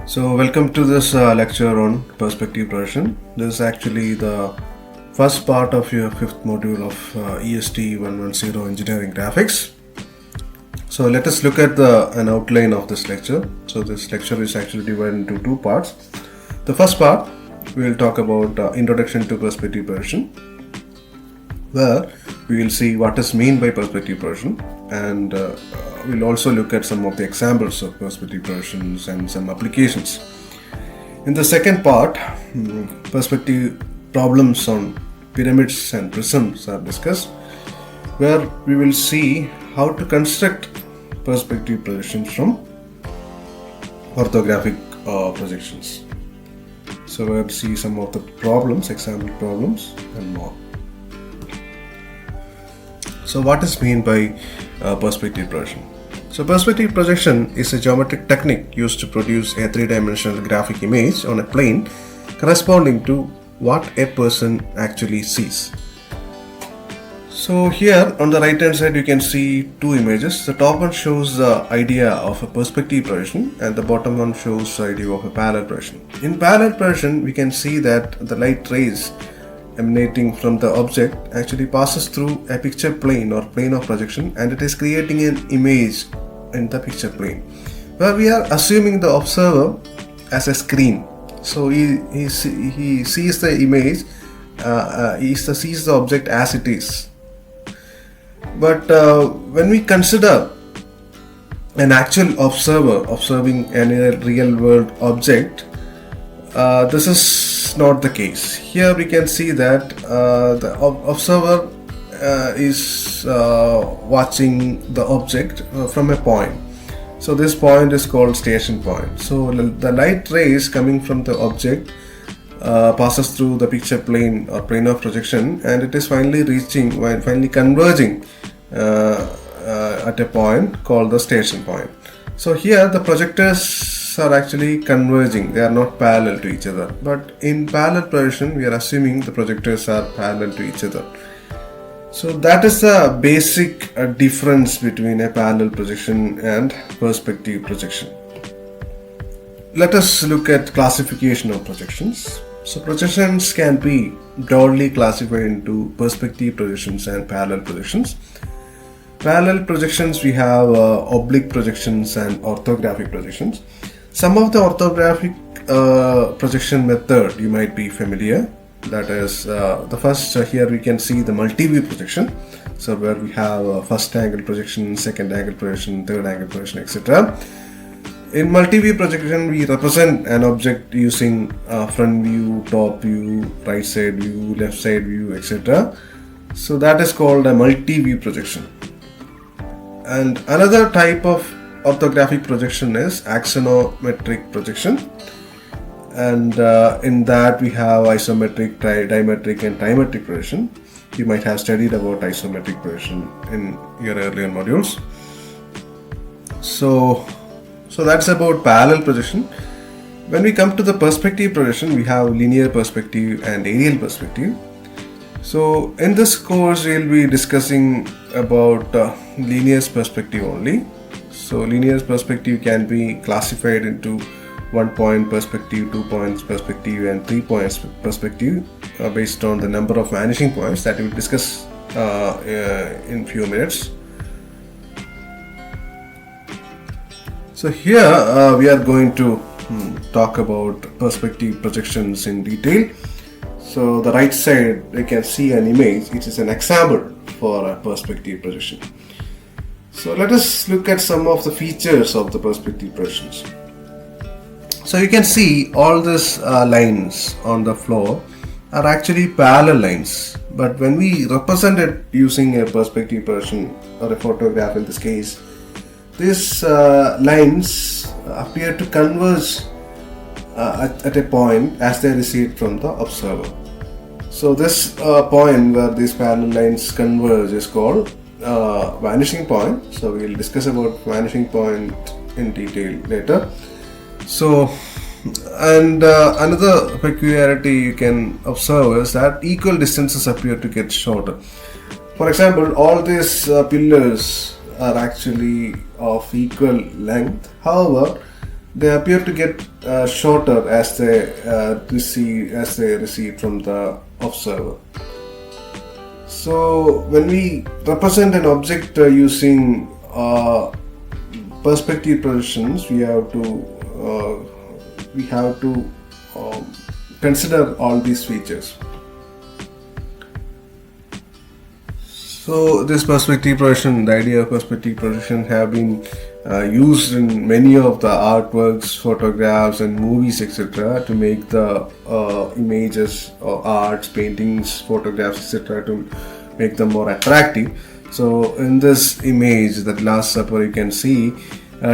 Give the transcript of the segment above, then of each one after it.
So welcome to this lecture on perspective projection. This is actually the first part of your fifth module of EST110 Engineering Graphics. So let us look at an outline of this lecture. So this lecture is actually divided into two parts. The first part we will talk about introduction to perspective projection, where we will see what is meant by perspective projection, and we'll also look at some of the examples of perspective projections and some applications. In the second part, perspective problems on pyramids and prisms are discussed, where we will see how to construct perspective projections from orthographic projections. So we'll see some of the problems, example problems and more. So what is meant by perspective projection? So perspective projection is a geometric technique used to produce a three-dimensional graphic image on a plane corresponding to what a person actually sees. So here on the right hand side you can see two images. The top one shows the idea of a perspective projection and the bottom one shows the idea of a parallel projection. In parallel projection we can see that the light rays emanating from the object actually passes through a picture plane or plane of projection, and it is creating an image in the picture plane, where we are assuming the observer as a screen. So he sees the image, he sees the object as it is. But when we consider an actual observer observing any real world object, this is not the case. Here we can see that the observer is watching the object from a point. So this point is called station point. So the light rays coming from the object passes through the picture plane or plane of projection, and it is finally converging at a point called the station point. So here the projectors are actually converging, they are not parallel to each other. But in parallel projection we are assuming the projectors are parallel to each other. So that is the basic difference between a parallel projection and perspective projection. Let us look at classification of projections. So projections can be broadly classified into perspective projections and parallel projections. Parallel projections we have oblique projections and orthographic projections. Some of the orthographic projection method you might be familiar. That is the first here we can see the multi-view projection. So where we have first angle projection, second angle projection, third angle projection, etc. In multi-view projection we represent an object using front view, top view, right side view, left side view, etc. So that is called a multi-view projection. And another type of orthographic projection is axonometric projection, and in that we have isometric, dimetric and trimetric projection. You might have studied about isometric projection in your earlier modules. So that's about parallel projection. When we come to the perspective projection, we have linear perspective and aerial perspective. So in this course we will be discussing about linear perspective only. So linear perspective can be classified into 1 point perspective, 2 points perspective and 3 points perspective based on the number of vanishing points that we will discuss in few minutes. So here we are going to talk about perspective projections in detail. So the right side you can see an image. It is an example for a perspective projection. So let us look at some of the features of the perspective projections. So you can see all these lines on the floor are actually parallel lines, but when we represent it using a perspective projection or a photograph in this case, these lines appear to converge at a point as they recede from the observer. So this point where these parallel lines converge is called vanishing point. So we will discuss about vanishing point in detail later. So and another peculiarity you can observe is that equal distances appear to get shorter. For example, all these pillars are actually of equal length. However, they appear to get shorter as they recede from the observer. So when we represent an object using perspective projections, we have to consider all these features. So this perspective projection, the idea of perspective projection have been used in many of the artworks, photographs and movies, etc., to make the images or arts, paintings, photographs, etc., to make them more attractive. So in this image, that Last Supper, you can see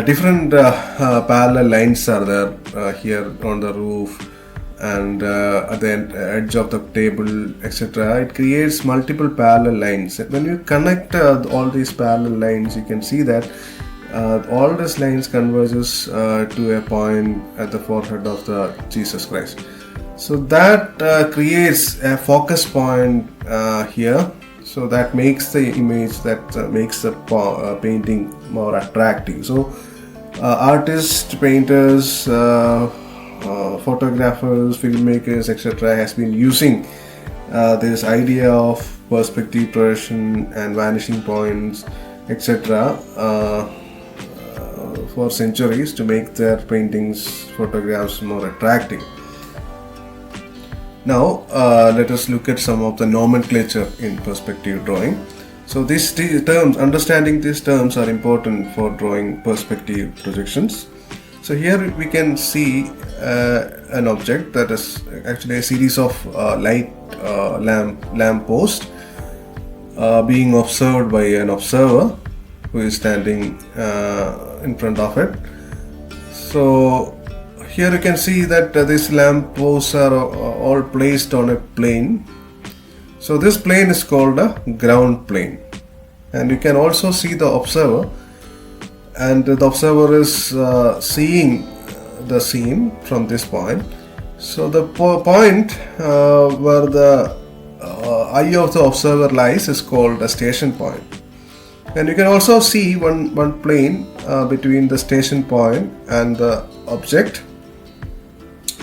different parallel lines are there here on the roof and at the edge of the table, etc. It creates multiple parallel lines. When you connect all these parallel lines, you can see that all these lines converges to a point at the forehead of the Jesus Christ. So that creates a focus point here. So that makes the image, that makes the painting more attractive. So artists, painters, photographers, filmmakers, etc. has been using this idea of perspective projection and vanishing points, etc. For centuries to make their paintings, photographs more attractive. Now let us look at some of the nomenclature in perspective drawing. So these terms, understanding these terms are important for drawing perspective projections. So here we can see an object that is actually a series of lamp post being observed by an observer who is standing in front of it. So here you can see that these lamp posts are all placed on a plane. So this plane is called a ground plane, and you can also see the observer, and the observer is seeing the scene from this point. So the point where the eye of the observer lies is called a station point. And you can also see one plane between the station point and the object.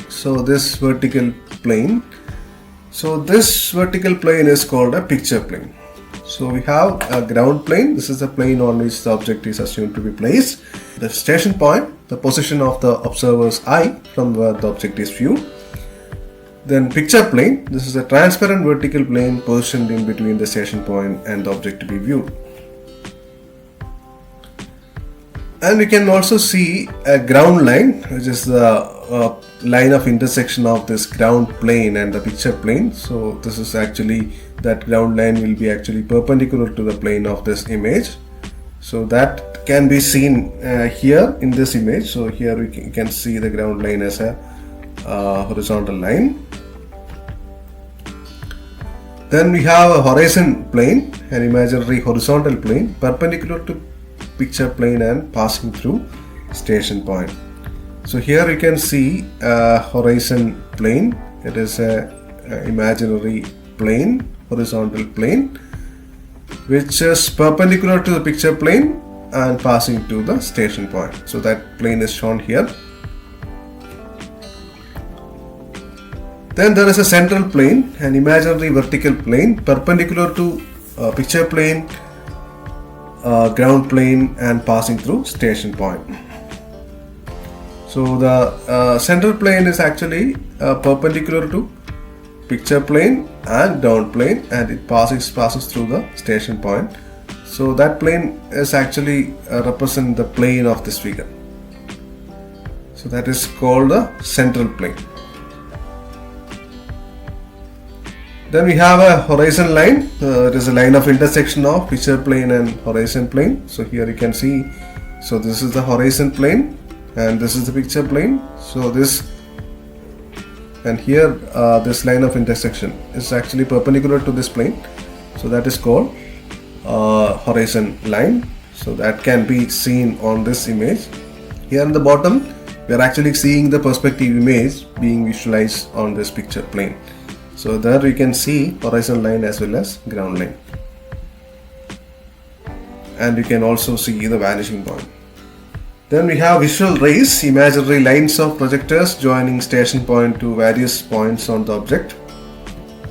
So this vertical plane. So this vertical plane is called a picture plane. So we have a ground plane. This is the plane on which the object is assumed to be placed. The station point, the position of the observer's eye from where the object is viewed. Then picture plane. This is a transparent vertical plane positioned in between the station point and the object to be viewed. And we can also see a ground line, which is the line of intersection of this ground plane and the picture plane. So this is actually, that ground line will be actually perpendicular to the plane of this image. So that can be seen here in this image. So here you can see the ground line as a horizontal line. Then we have a horizon plane, an imaginary horizontal plane perpendicular to picture plane and passing through station point. So here you can see a horizon plane. It is a imaginary plane, horizontal plane, which is perpendicular to the picture plane and passing to the station point. So that plane is shown here. Then there is a central plane, an imaginary vertical plane perpendicular to picture plane, ground plane and passing through station point. So the central plane is actually perpendicular to picture plane and ground plane, and it passes through the station point. So that plane is actually represent the plane of this figure. So that is called the central plane. Then we have a horizon line. It is a line of intersection of picture plane and horizon plane. So here you can see, so this is the horizon plane and this is the picture plane. So this, and here this line of intersection is actually perpendicular to this plane. So that is called horizon line. So that can be seen on this image. Here in the bottom, we are actually seeing the perspective image being visualized on this picture plane. So there you can see horizon line as well as ground line. And you can also see the vanishing point. Then we have visual rays, imaginary lines of projectors joining station point to various points on the object.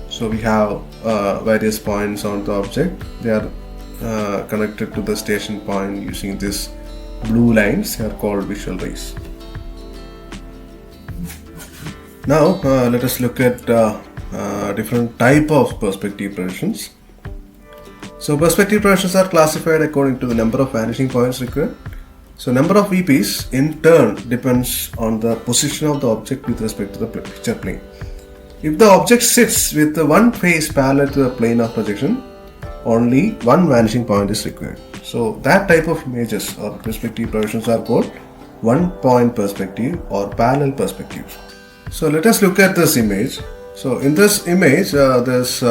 So we have various points on the object. They are connected to the station point using these blue lines. They are called visual rays. Now let us look at different type of perspective projections. So perspective projections are classified according to the number of vanishing points required. So number of VPs in turn depends on the position of the object with respect to the picture plane. If the object sits with the one face parallel to the plane of projection, only one vanishing point is required. So that type of images or perspective projections are called one point perspective or parallel perspectives. So let us look at this image. So in this image, this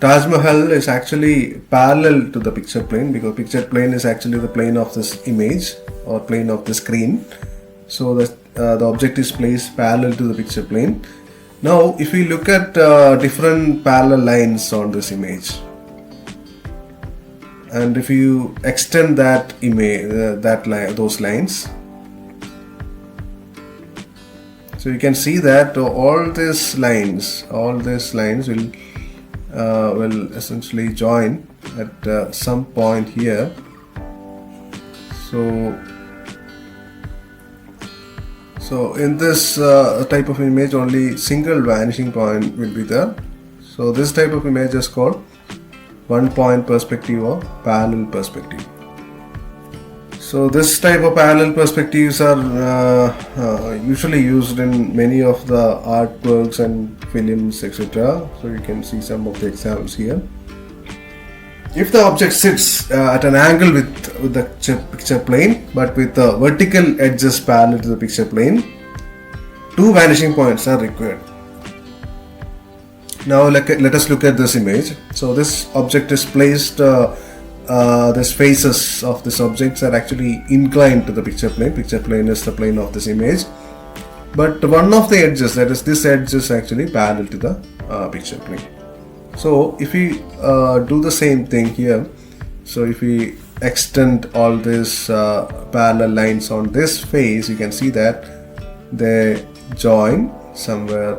Taj Mahal is actually parallel to the picture plane, because picture plane is actually the plane of this image or plane of the screen. So the object is placed parallel to the picture plane. Now if we look at different parallel lines on this image, and if you extend that image, those lines, so you can see that all these lines will essentially join at some point here. So in this type of image, only single vanishing point will be there. So this type of image is called one point perspective or parallel perspective. So this type of parallel perspectives are usually used in many of the artworks and films, etc. So you can see some of the examples here. If the object sits at an angle with the picture plane, but with the vertical edges parallel to the picture plane, two vanishing points are required. Now let us look at this image. So this object is placed, these faces of this objects are actually inclined to the picture plane. Picture plane is the plane of this image, but one of the edges, that is this edge, is actually parallel to the picture plane. So if we do the same thing here, so if we extend all these parallel lines on this face, you can see that they join somewhere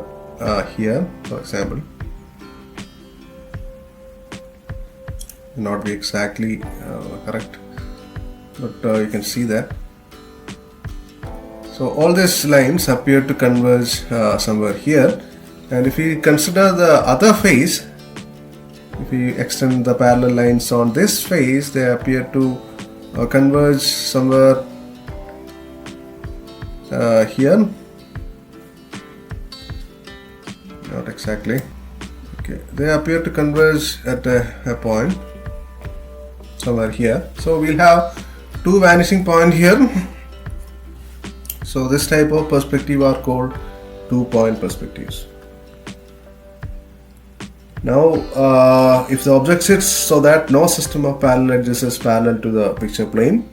here, for example. Not be exactly correct, but you can see that. So all these lines appear to converge somewhere here, and if we consider the other face, if we extend the parallel lines on this face, they appear to converge somewhere here. Not exactly. Okay, they appear to converge at a point somewhere here. So we'll have two vanishing point here. So this type of perspective are called two-point perspectives. Now if the object sits so that no system of parallel edges is parallel to the picture plane,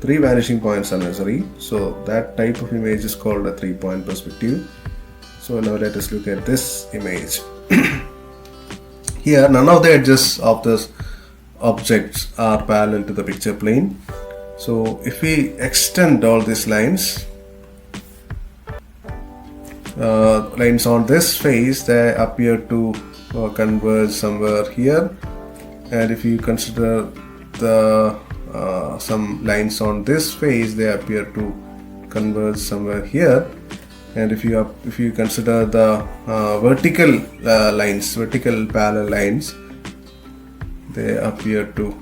three vanishing points are necessary. So that type of image is called a three-point perspective. So now let us look at this image. Here none of the edges of this objects are parallel to the picture plane. So if we extend all these lines on this face, they appear to converge somewhere here, and if you consider the some lines on this face, they appear to converge somewhere here, and if you consider the vertical parallel lines, they appear to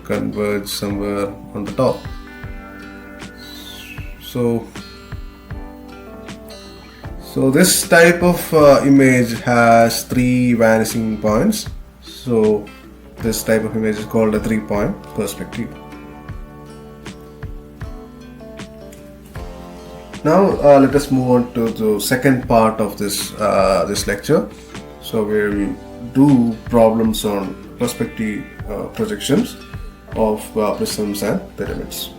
converge somewhere on the top. So this type of image has three vanishing points. So this type of image is called a three-point perspective. Now let us move on to the second part of this lecture. So we will do problems on perspective projections of prisms and pyramids.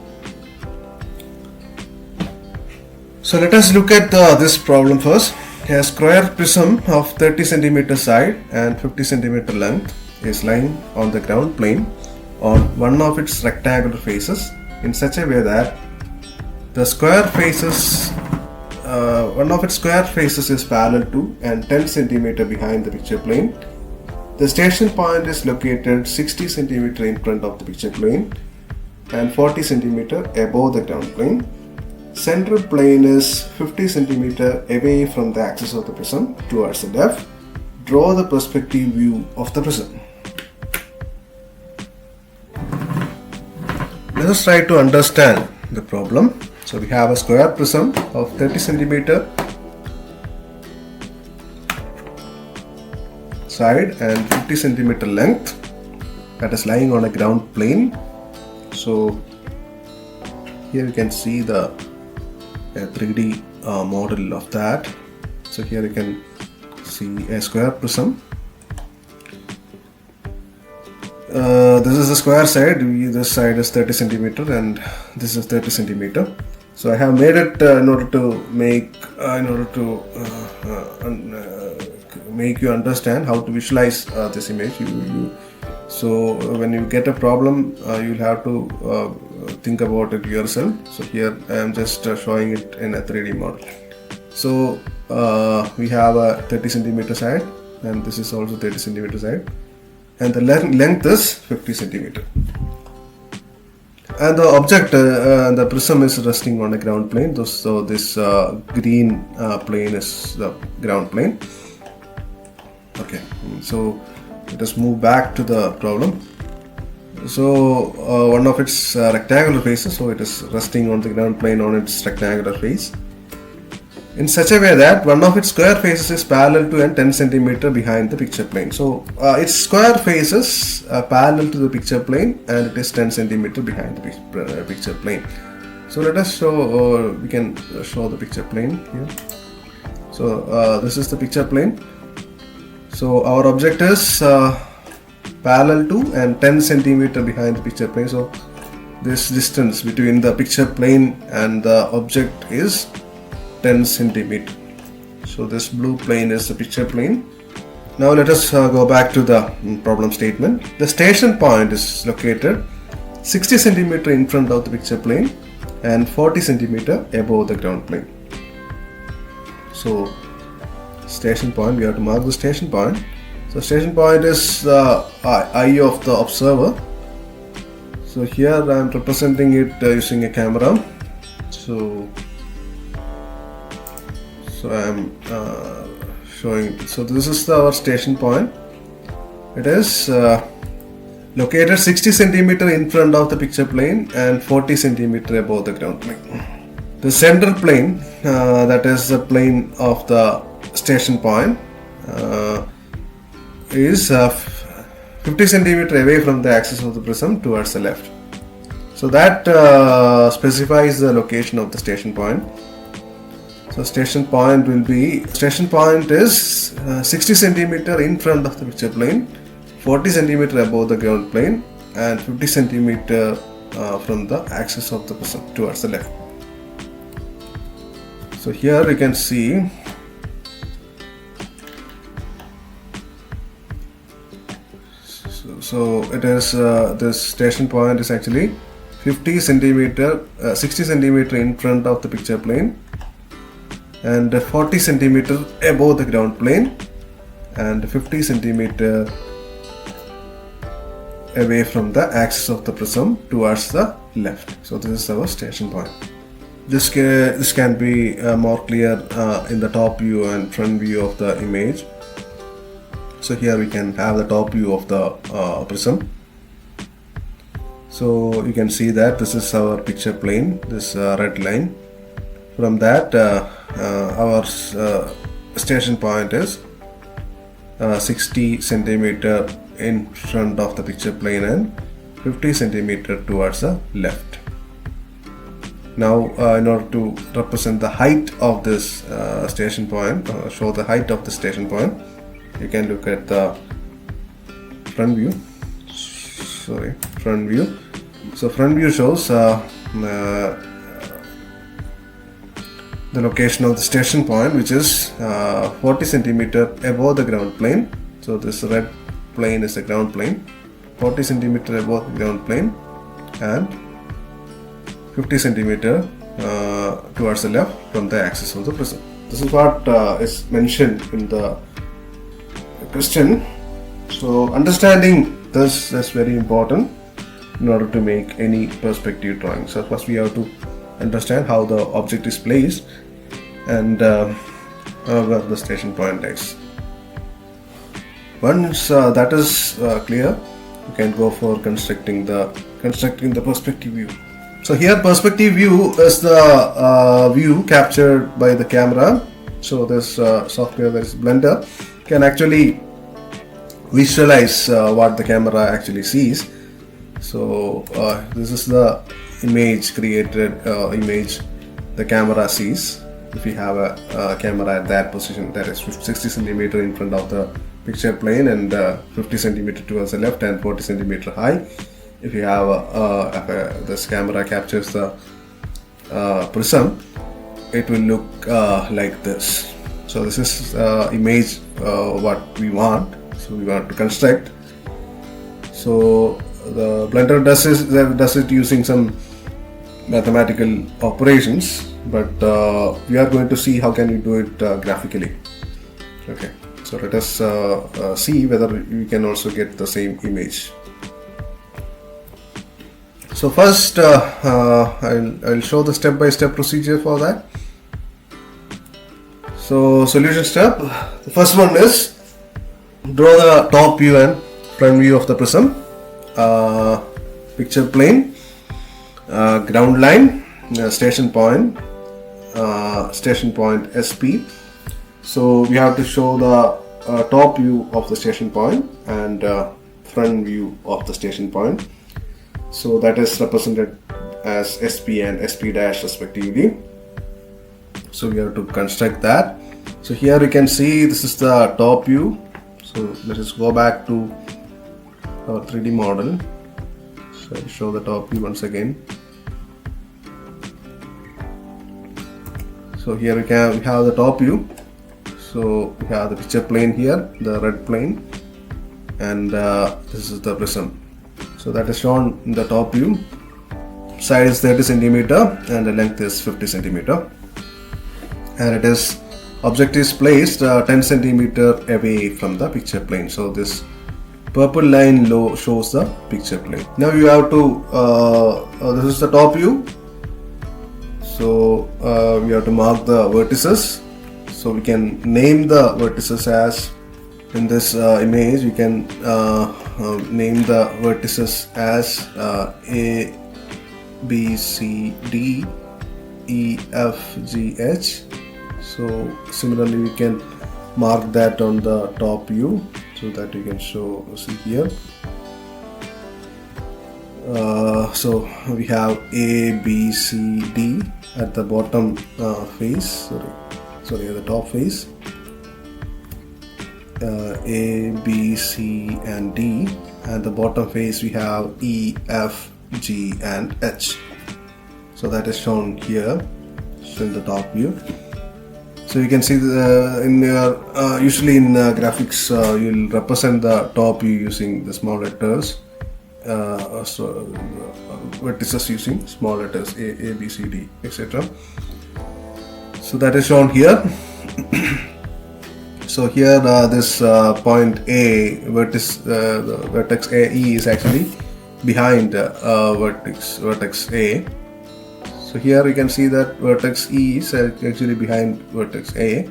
So let us look at this problem first. A square prism of 30 cm side and 50 cm length is lying on the ground plane on one of its rectangular faces in such a way that The square faces, one of its square faces is parallel to and 10 cm behind the picture plane. The station point is located 60 cm in front of the picture plane and 40 cm above the ground plane. Central plane is 50 cm away from the axis of the prism towards the left. Draw the perspective view of the prism. Let us try to understand the problem. So we have a square prism of 30 cm side and 50 cm length that is lying on a ground plane. So here you can see the 3D model of that. So here you can see a square prism. This is the square side. This side is 30 cm and this is 30 cm. So I have made it in order to make you understand how to visualize this image. So when you get a problem, you'll have to think about it yourself. So here I am just showing it in a 3D model. So we have a 30 cm side and this is also 30 cm side, and the length is 50 cm. And the object, the prism is resting on a ground plane. So this green plane is the ground plane. Okay, so let us move back to the problem. So one of its rectangular faces, so it is resting on the ground plane on its rectangular face, in such a way that one of its square faces is parallel to and 10 cm behind the picture plane. So its square faces are parallel to the picture plane and it is 10 cm behind the picture plane. So let us show, we can show the picture plane here. So this is the picture plane. So our object is parallel to and 10 cm behind the picture plane. So this distance between the picture plane and the object is 10 cm. So this blue plane is the picture plane. Now let us go back to the problem statement. The station point is located 60 cm in front of the picture plane and 40 cm above the ground plane. So station point, we have to mark the station point. So station point is the eye of the observer. So here I am representing it using a camera. So I am showing. So this is our station point. It is located 60 cm in front of the picture plane and 40 cm above the ground plane. The center plane, that is the plane of the station point, is 50 cm away from the axis of the prism towards the left. So that specifies the location of the station point. So station point is 60 cm in front of the picture plane, 40 cm above the ground plane and 50 cm from the axis of the prism towards the left. So here you can see so it is this station point is actually 60 cm in front of the picture plane and 40 cm above the ground plane and 50 cm away from the axis of the prism towards the left. So this is our station point. This can be more clear in the top view and front view of the image. So here we can have the top view of the prism. So you can see that this is our picture plane, this red line. From that our station point is 60 cm in front of the picture plane and 50 cm towards the left. Now in order to represent the height of this station point, show the height of the station point, you can look at the front view. So front view shows the location of the station point, which is 40 cm above the ground plane. So this red plane is the ground plane, 40 cm above the ground plane and 50 cm towards the left from the axis of the prism. This is what is mentioned in the question. So understanding this is very important in order to make any perspective drawing. So first we have to understand how the object is placed and where the station point is. Once that is clear, you can go for constructing the perspective view. So here perspective view is the view captured by the camera. So this software, that is Blender, can actually visualize what the camera actually sees. So this is the image created, image the camera sees. If you have a camera at that position, that is 60 centimeter in front of the picture plane and 50 centimeter towards the left and 40 centimeter high. If you have this camera captures the prism, it will look like this. So this is image what we want. So we want to construct. So the Blender does it using some mathematical operations, but we are going to see how can you do it graphically. Okay, so let us see whether we can also get the same image. So first I'll show the step-by-step procedure for that. So solution step, the first one is draw the top view and front view of the prism, picture plane, ground line, station point SP. So we have to show the top view of the station point and front view of the station point. So that is represented as SP and SP dash respectively. So we have to construct that. So here we can see this is the top view. So let us go back to our 3D model. So I'll show the top view once again. So here we have the top view. So we have the picture plane here, the red plane, and this is the prism. So that is shown in the top view. Side is 30 centimeter and the length is 50 centimeter. And it is object is placed 10 centimeter away from the picture plane. So this purple line low shows the picture plane. Now you have to this is the top view. So we have to mark the vertices. So we can name the vertices as, in this image we can name the vertices as A, B, C, D, E, F, G, H. So similarly we can mark that on the top view so that you can see here. So we have A, B, C, D at the bottom face, sorry at the top face. A, B, C and D. At the bottom face we have E, F, G and H. So that is shown here, so in the top view. So you can see in your usually in graphics you'll represent the top view using the small letters. So vertices using small letters A, B, C, D, etc. So that is shown here. So here this point A, the vertex AE is actually behind vertex A. So here you can see that vertex E is actually behind vertex A.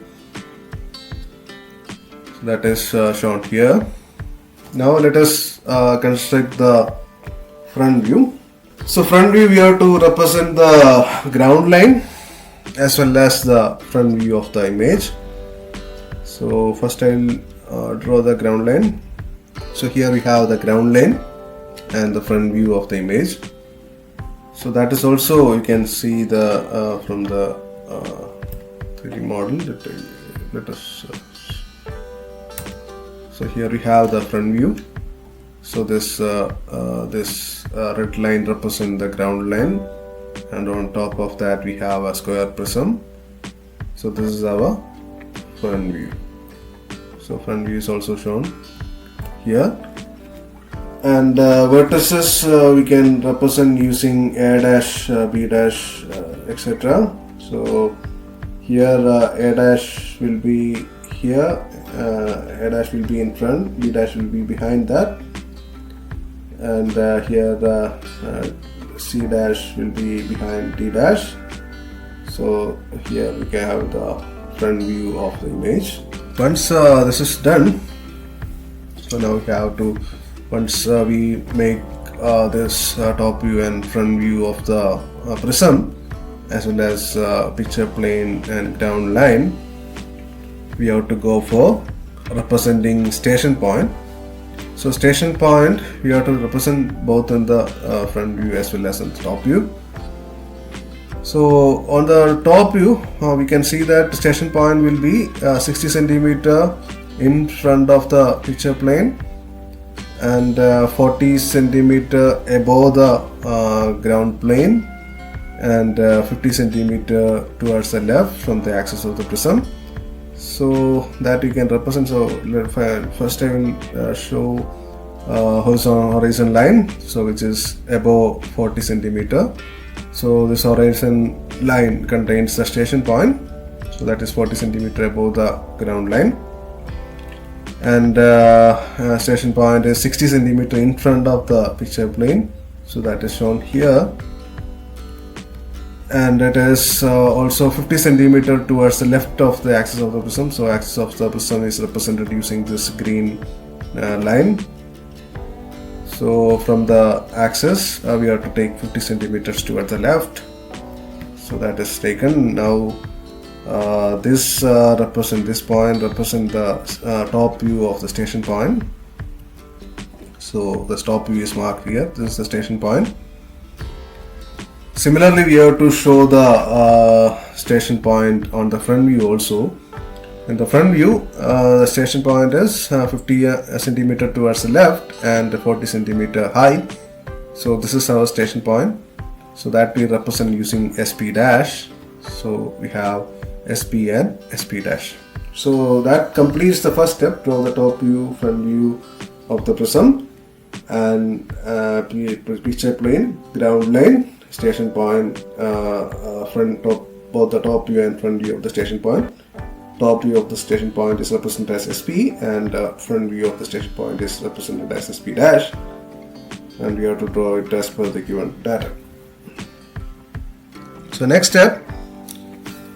So that is shown here. Now let us construct the front view. So front view we have to represent the ground line as well as the front view of the image. So first I'll draw the ground line. So here we have the ground line and the front view of the image. So that is also, you can see the from the 3D model. Let us. So here we have the front view. So this red line represents the ground line, and on top of that we have a square prism. So this is our front view. So front view is also shown here. And vertices we can represent using A dash, B dash, etc. So here A dash will be here, A dash will be in front, B dash will be behind that, and here C dash will be behind D dash. So here we can have the front view of the image. Once this is done, so now we have to, once we make this top view and front view of the prism, as well as picture plane and ground line, we have to go for representing station point. So station point we have to represent both in the front view as well as in the top view. So on the top view we can see that station point will be 60 centimeter in front of the picture plane and 40 centimeter above the ground plane and 50 centimeter towards the left from the axis of the prism. So that you can represent. So first I will show horizon line, so which is above 40 centimeter. So this horizon line contains the station point, so that is 40 centimeter above the ground line, and station point is 60 centimeter in front of the picture plane, so that is shown here, and it is also 50 centimeter towards the left of the axis of the prism. So axis of the prism is represented using this green line. So from the axis we have to take 50 centimeters towards the left, so that is taken. Now this point represent the top view of the station point. So the top view is marked here. This is the station point. Similarly, we have to show the station point on the front view also. In the front view, the station point is 50 centimeter towards the left and 40 centimeter high. So this is our station point. So that we represent using SP dash. So we have SP and SP dash. So that completes the first step. Draw the top view, front view of the prism, and picture plane, ground line, station point, both the top view and front view of the station point. Top view of the station point is represented as SP, and front view of the station point is represented as SP dash, and we have to draw it as per the given data. So next step,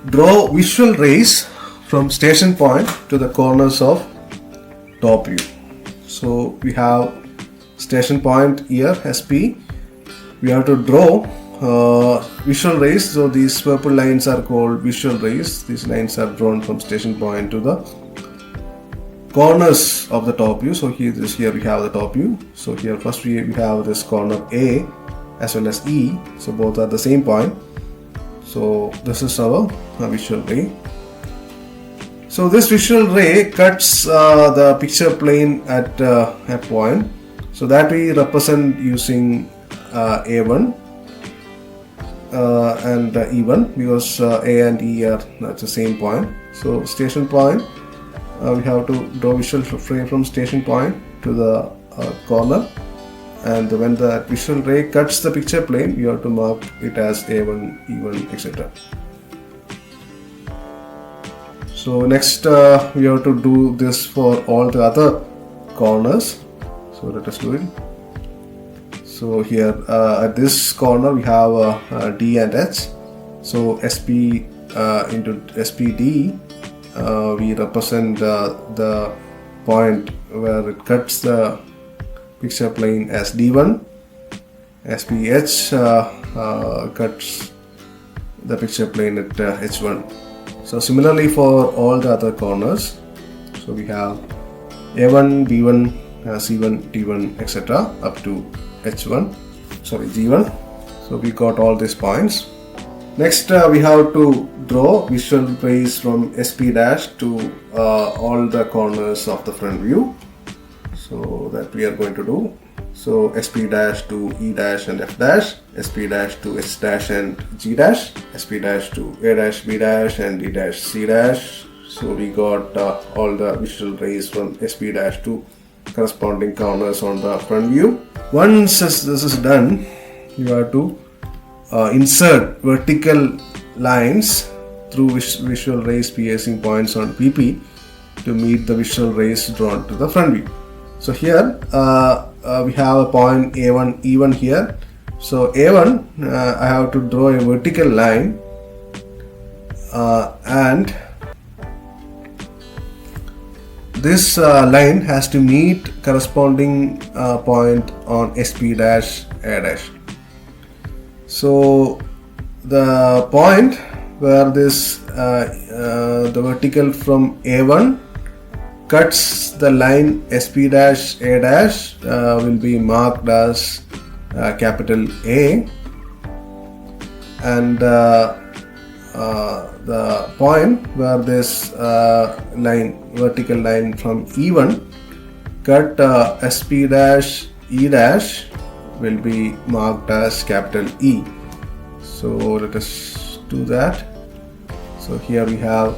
draw visual rays from station point to the corners of top view. So we have station point here, SP. We have to draw visual rays. So these purple lines are called visual rays. These lines are drawn from station point to the corners of the top view. So here we have the top view. So here first we have this corner A as well as E. So both are the same point. So this is our visual ray. So this visual ray cuts the picture plane at a point. So that we represent using A1 and E1, because A and E are at the same point. So station point, we have to draw visual ray from station point to the corner, and when the visual ray cuts the picture plane, we have to mark it as A1, E1, etc. So next we have to do this for all the other corners. So let us do it. So here at this corner we have D and H. So SP into SPD, we represent the point where it cuts the picture plane as D1. SPH cuts the picture plane at H1. So similarly for all the other corners, so we have A1, B1, C1, D1, etc. up to G1. So we got all these points. Next we have to draw visual rays from SP dash to all the corners of the front view. So that we are going to do. So SP dash to E dash and F dash, SP dash to H dash and G dash, SP dash to A dash, B dash and D dash, C dash. So we got all the visual rays from SP dash to corresponding corners on the front view. Once this is done, you have to insert vertical lines through visual rays piercing points on PP to meet the visual rays drawn to the front view. So here we have a point A1 E1 here. So A1 I have to draw a vertical line and this line has to meet corresponding point on SP dash A dash. So the point where this the vertical from A1 cuts the line SP dash A dash will be marked as capital A, and the point where this vertical line from E1 cut SP dash E dash will be marked as capital E. So let us do that. So here we have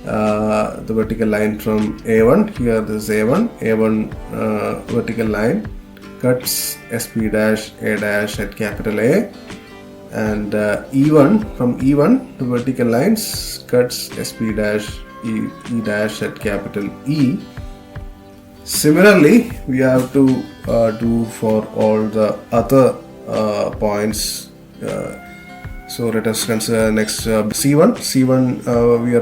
the vertical line from A1. Here this is A1 vertical line cuts SP dash A dash at capital A, and E1 from E1 the vertical lines cuts SP dash E dash at capital E. Similarly, we have to do for all the other points. So let us consider next C1. C1 we are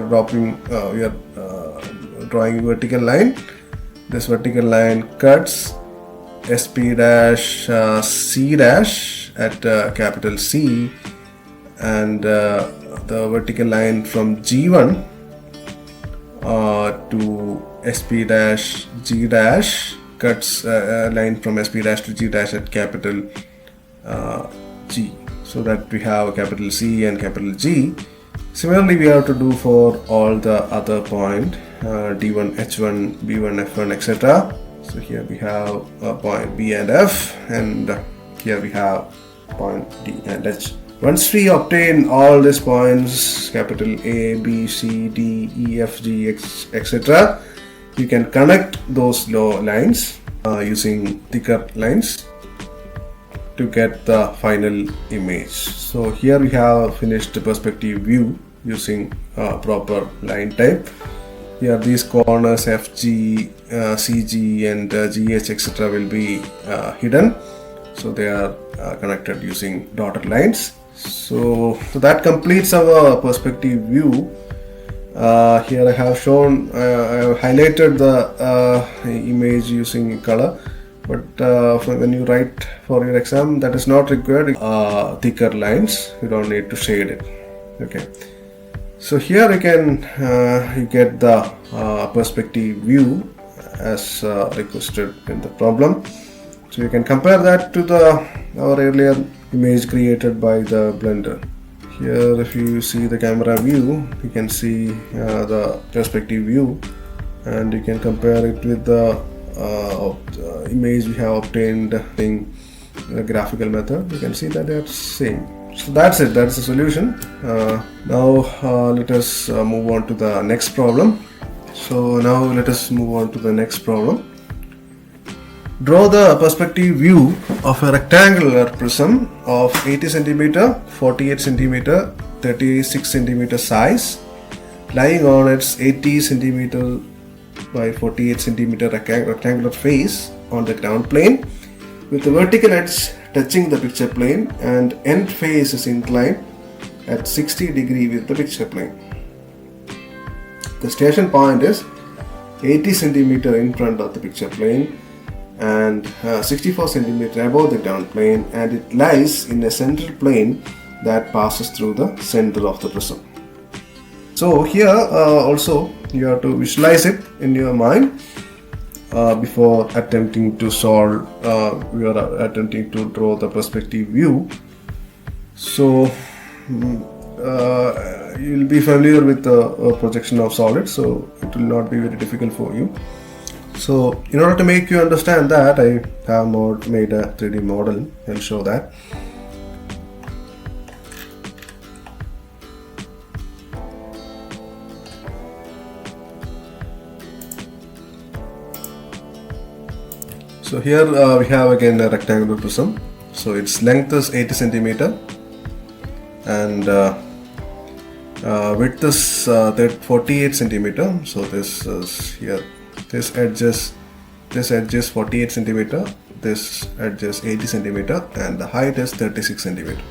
drawing vertical line. This vertical line cuts SP dash C dash at capital C, and the vertical line from G1 to SP dash G dash cuts a line from SP dash to G dash at capital G, so that we have capital C and capital G. Similarly, we have to do for all the other point D1, H1, B1, F1, etc. So here we have point B and F, and here we have point D and H. Once we obtain all these points, capital A, B, C, D, E, F, G, etc., you can connect those lines using thicker lines to get the final image. So here we have finished the perspective view using proper line type. Here these corners FG, CG and GH etc. will be hidden, so they are connected using dotted lines. So that completes our perspective view. Here I have shown, I have highlighted the image using color, but when you write for your exam, that is not required. Thicker lines, you don't need to shade it. Okay. So here you can you get the perspective view as requested in the problem. So you can compare that to our earlier image created by the Blender. Here if you see the camera view, you can see the perspective view, and you can compare it with the image we have obtained in the graphical method. You can see that they are same. So that's it, that's the solution. Now let us move on to the next problem. So now let us move on to the next problem. Draw the perspective view of a rectangular prism of 80 cm, 48 cm, 36 cm size, lying on its 80 cm by 48 cm rectangular face on the ground plane, with the vertical edge touching the picture plane and end face is inclined at 60 degrees with the picture plane. The station point is 80 cm in front of the picture plane and 64 cm above the ground plane, and it lies in a central plane that passes through the center of the prism. So here also you have to visualize it in your mind before attempting to solve. We are attempting to draw the perspective view. So you will be familiar with the projection of solids, so it will not be very difficult for you. So in order to make you understand that, I have made a 3D model. I'll show that. So here we have again a rectangular prism. So its length is 80 cm and width is 48 centimeter. So this is here. This edge is 48 centimeter. This edge is 80 centimeter, and the height is 36 centimeter.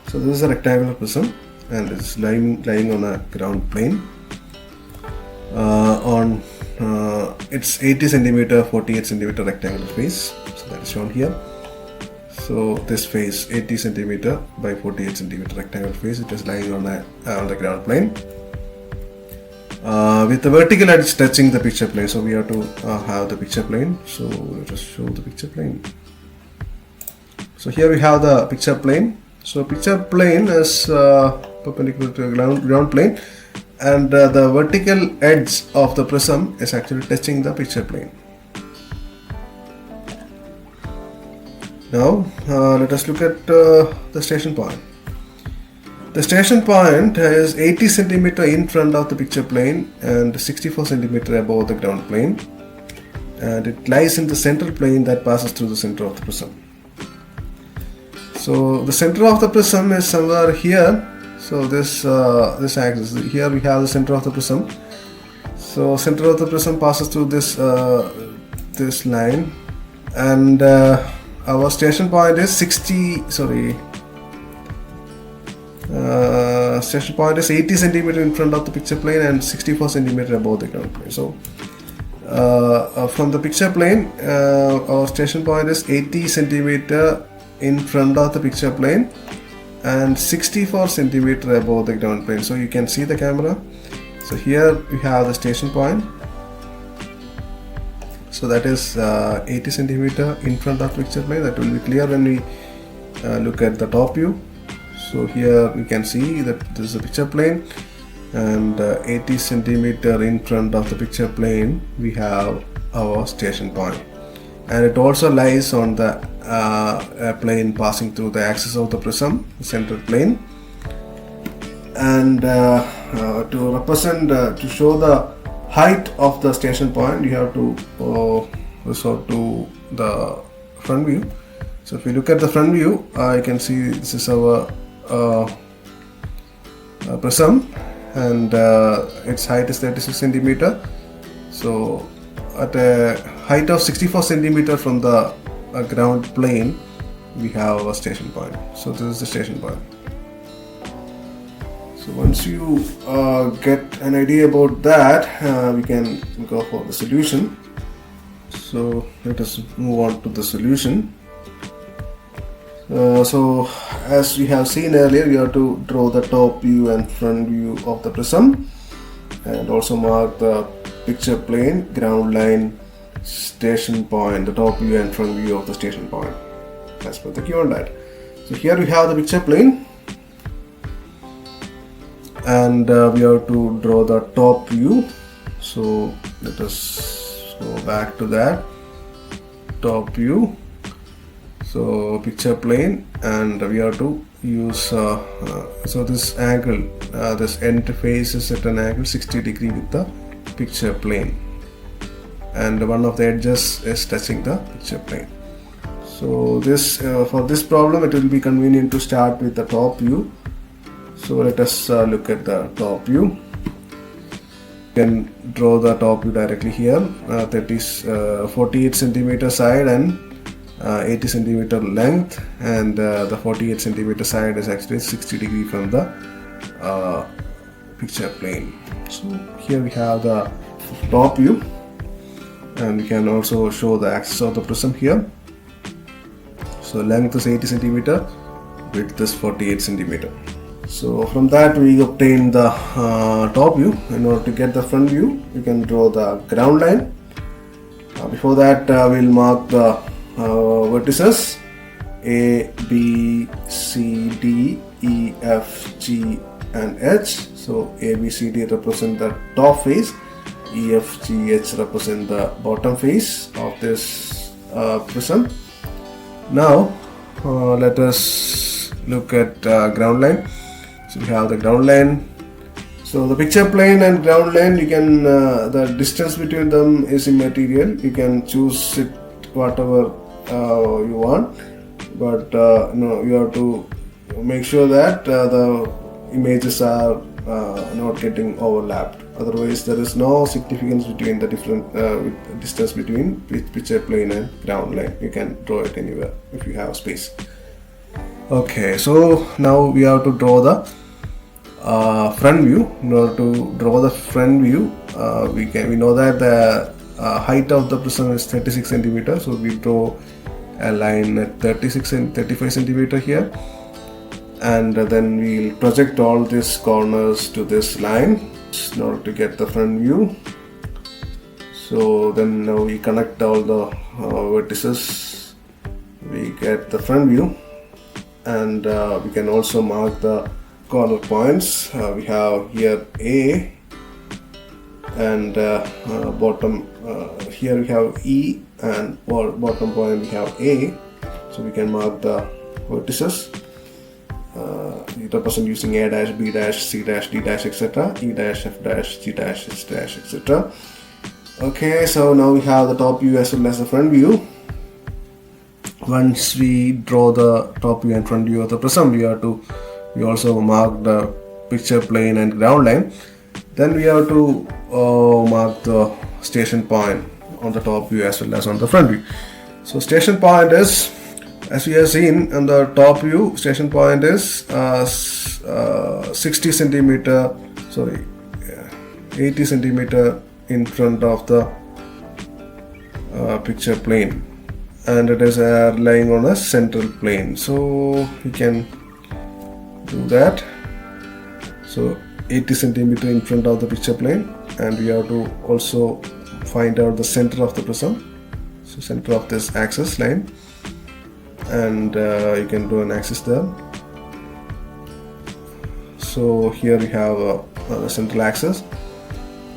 So this is a rectangular prism, and it's lying on a ground plane. It's 80 centimeter, 48 centimeter rectangular face. So that is shown here. So this face 80 centimeter by 48 centimeter rectangular face. It is lying on the ground plane with the vertical edge touching the picture plane. So we have to have the picture plane. So let us show the picture plane. So here we have the picture plane. So picture plane is perpendicular to the ground plane, and the vertical edge of the prism is actually touching the picture plane. Now let us look at the station point. The station point is 80 centimeter in front of the picture plane and 64 centimeter above the ground plane, and it lies in the central plane that passes through the center of the prism. So the center of the prism is somewhere here. So this axis here, we have the center of the prism. So center of the prism passes through this line, and our station point is station point is 80 centimeter in front of the picture plane and 64 centimeter above the ground plane. So from the picture plane, our station point is 80 centimeter in front of the picture plane and 64 centimeter above the ground plane. So you can see the camera. So here we have the station point. So that is 80 centimeter in front of picture plane. That will be clear when we look at the top view. So here we can see that this is a picture plane, and 80 centimeter in front of the picture plane we have our station point, and it also lies on the plane passing through the axis of the prism, the central plane. And to show the height of the station point, you have to resort to the front view. So if you look at the front view, you can see this is our prism, and its height is 36 centimeter. So at a height of 64 centimeter from the ground plane, we have a station point. So this is the station point. So once you get an idea about that, we can go for the solution. So let us move on to the solution. So as we have seen earlier, we have to draw the top view and front view of the prism, and also mark the picture plane, ground line, station point, the top view and front view of the station point as per the given data. So here we have the picture plane, and we have to draw the top view. So let us go back to that top view. So picture plane, and we have to use so this angle, this end face is at an angle 60 degree with the picture plane, and one of the edges is touching the picture plane. So this for this problem, it will be convenient to start with the top view. So let us look at the top view. You can draw the top view directly here. That is 48 centimeter side and 80 centimeter length, and the 48 centimeter side is actually 60 degree from the picture plane. So here we have the top view, and we can also show the axis of the prism here. So length is 80 centimeter, width is 48 centimeter. So from that we obtain the top view. In order to get the front view, you can draw the ground line. Before that, we'll mark the vertices A, B, C, D, E, F, G and H. So A, B, C, D represent the top face, E, F, G, H represent the bottom face of this prism. Now let us look at ground line. So we have the ground line. So the picture plane and ground line, you can the distance between them is immaterial. You can choose it whatever you want, but you have to make sure that the images are not getting overlapped. Otherwise, there is no significance between the different distance between picture plane and ground line. You can draw it anywhere if you have space. Okay, so now we have to draw the front view. In order to draw the front view, we know that the height of the prism is 36 centimeters. So we draw a line at 36 and 35 centimeter here, and then we'll project all these corners to this line in order to get the front view. So then now we connect all the vertices, we get the front view, and we can also mark the corner points. We have here A, and bottom here we have E, and bottom point we have A. So we can mark the vertices. Represent using A dash, B dash, C dash, D dash, etc. E dash, F dash, G dash, H dash, etc. Okay, so now we have the top view as well as the front view. Once we draw the top view and front view of the prism, we also mark the picture plane and ground line. Then we have to mark the station point on the top view as well as on the front view. So station point is, as we have seen on the top view, station point is 60 centimeter, 80 centimeter in front of the picture plane, and it is lying on a central plane. So we can do that. So 80 centimeter in front of the picture plane, and we have to also find out the center of the prism. So center of this axis line, and you can do an axis there. So here we have the central axis,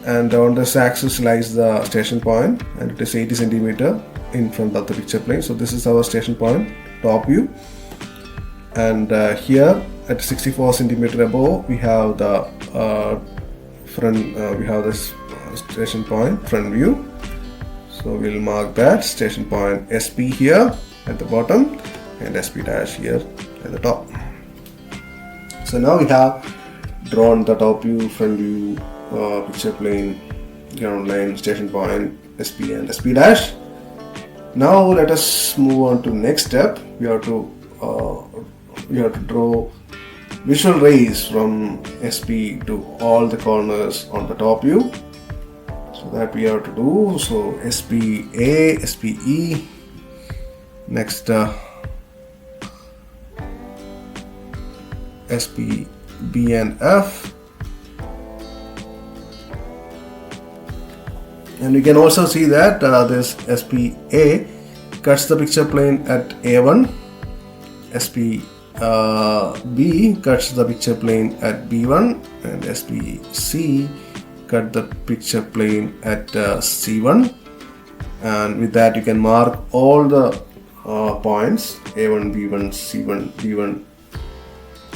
and on this axis lies the station point, and it is 80 centimeter in front of the picture plane. So this is our station point, top view, and here at 64 centimeter above we have the we have this station point front view. So we'll mark that station point SP here at the bottom and SP dash here at the top. So now we have drawn the top view, front view, picture plane, ground line, station point, SP and SP dash. Now let us move on to next step. We have to draw visual rays from SP to all the corners on the top view. So that we have to do. So SPA, SPE, next SPB and F, and we can also see that this SPA cuts the picture plane at A1, SPB cuts the picture plane at B1, and SPC cut the picture plane at C1. And with that you can mark all the points A1, B1, C1, D1,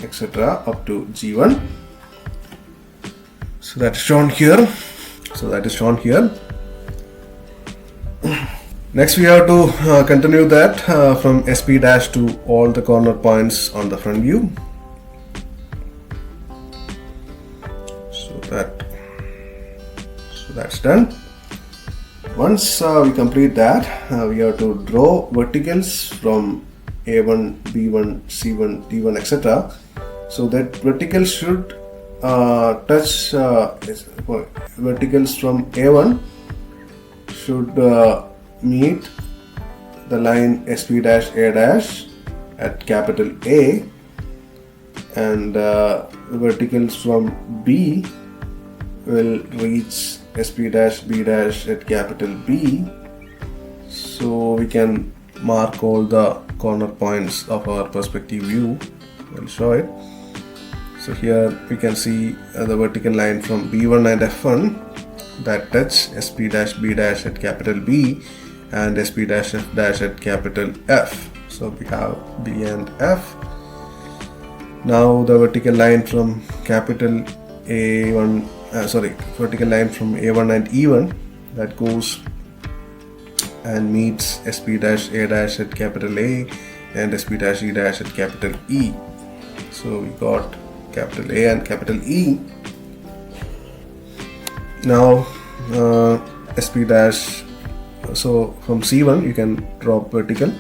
etc. up to G1. So that is shown here. Next we have to continue that from SP dash to all the corner points on the front view. So that's done. Once we complete that, we have to draw verticals from A1, B1, C1, D1, etc. So that verticals should touch verticals from A1 should meet the line SP dash A dash at capital A, and verticals from B will reach SP dash B dash at capital B. So we can mark all the corner points of our perspective view. I'll show it. So here we can see the vertical line from B1 and F1 that touch SP dash B dash at capital B and SP dash F dash at capital F. So we have B and F. Now the vertical line from capital A1, vertical line from A1 and E1 that goes and meets SP dash A dash at capital A and SP dash E dash at capital E. So we got capital A and capital E. Now SP dash, so from C1 you can drop vertical,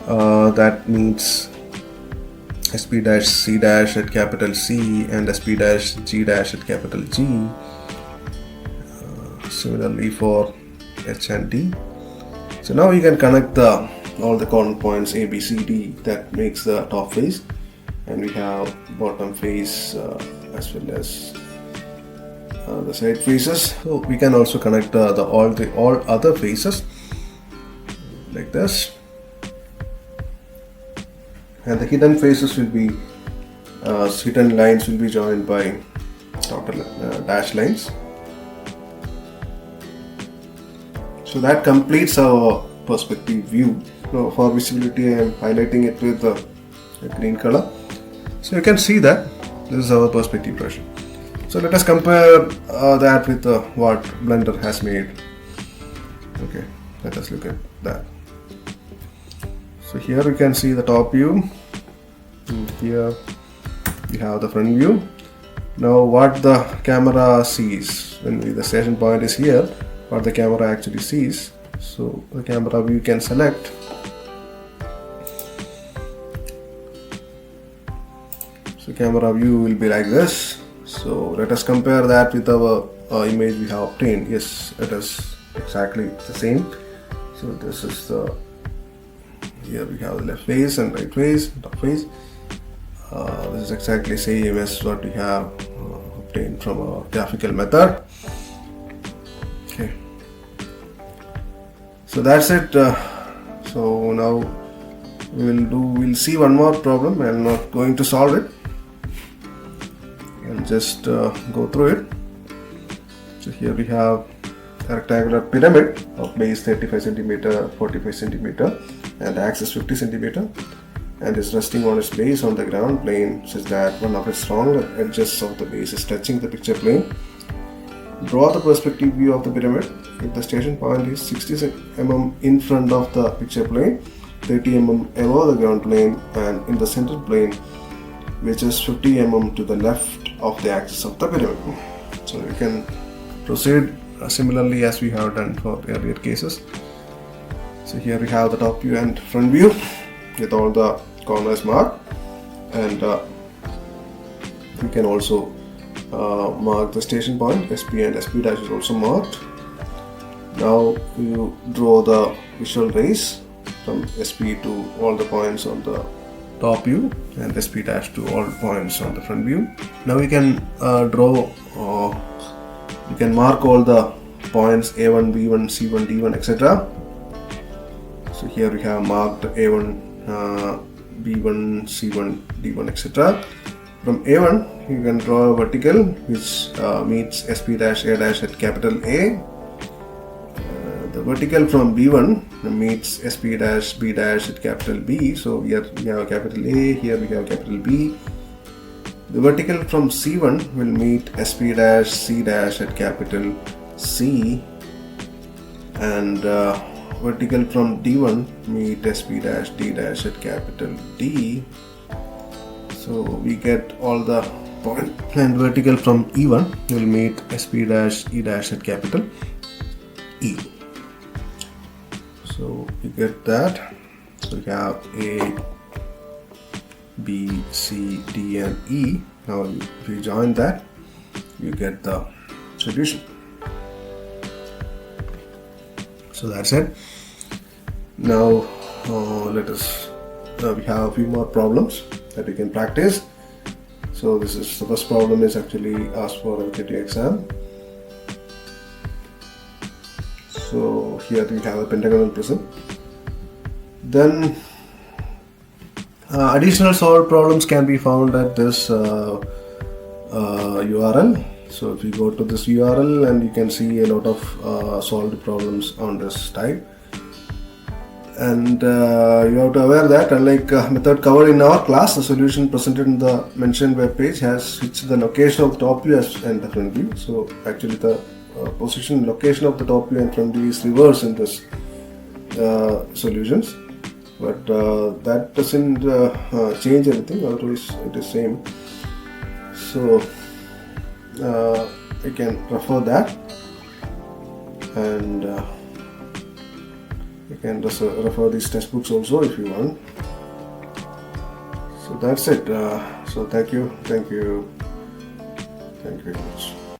that means SP dash C dash at capital C and SP dash G dash at capital G. Similarly for H and D. So now you can connect all the corner points A, B, C, D that makes the top face, and we have bottom face as well as the side faces. So we can also connect all other faces like this, and the hidden faces will be hidden lines will be joined by dotted dash lines. So that completes our perspective view. Now for visibility I am highlighting it with a green color, so you can see that this is our perspective projection. So let us compare that with what Blender has made. Okay, let us look at that. So here we can see the top view, and here we have the front view. Now what the camera sees when the station point is here, what the camera actually sees. So the camera view can select. So camera view will be like this. So let us compare that with our image we have obtained. Yes, it is exactly the same. So this is the, here we have the left face and right face, top face. This is exactly same as what we have obtained from our graphical method. Okay. So that's it. So now we'll see one more problem. I'm not going to solve it. I'll just go through it. So here we have a rectangular pyramid of base 35 cm, 45 cm and axis 50 cm, and is resting on its base on the ground plane such that one of its rounded edges of the base is touching the picture plane. Draw the perspective view of the pyramid. If the station point is 60 mm in front of the picture plane, 30 mm above the ground plane, and in the center plane, which is 50 mm to the left of the axis of the pyramid. So you can proceed similarly as we have done for earlier cases. So here we have the top view and front view with all the corners marked, and we can also mark the station point. SP and SP dash is also marked. Now you draw the visual rays from SP to all the points on the top view and SP dash to all points on the front view. Now we can you can mark all the points A1, B1, C1, D1, etc. So here we have marked A1, B1, C1, D1, etc. From A1 you can draw a vertical which meets SP dash A dash at capital A. The vertical from B1 meets SP dash B dash at capital B. So here we have capital A, here we have capital B. The vertical from C1 will meet SP dash C dash at capital C, and vertical from D1 meet SP dash D dash at capital D. So we get all the point, and vertical from E1 will meet SP dash E dash at capital E. So you get that. So we have A, B, C, D and E. Now if you join that, you get the solution. So that's it. Now let us we have a few more problems that we can practice. So this is the first problem is actually asked for a KTU exam. So here we have a pentagonal prism. Then additional solved problems can be found at this URL. So if you go to this URL, and you can see a lot of solved problems on this type. And you have to aware that unlike method covered in our class, the solution presented in the mentioned web page has switched the location of the top view and the front view. So actually the location of the top view and front view is reversed in this solutions. but that doesn't change anything, otherwise it is same. So you can refer that, and you can just refer these textbooks also if you want. So that's it. So thank you very much.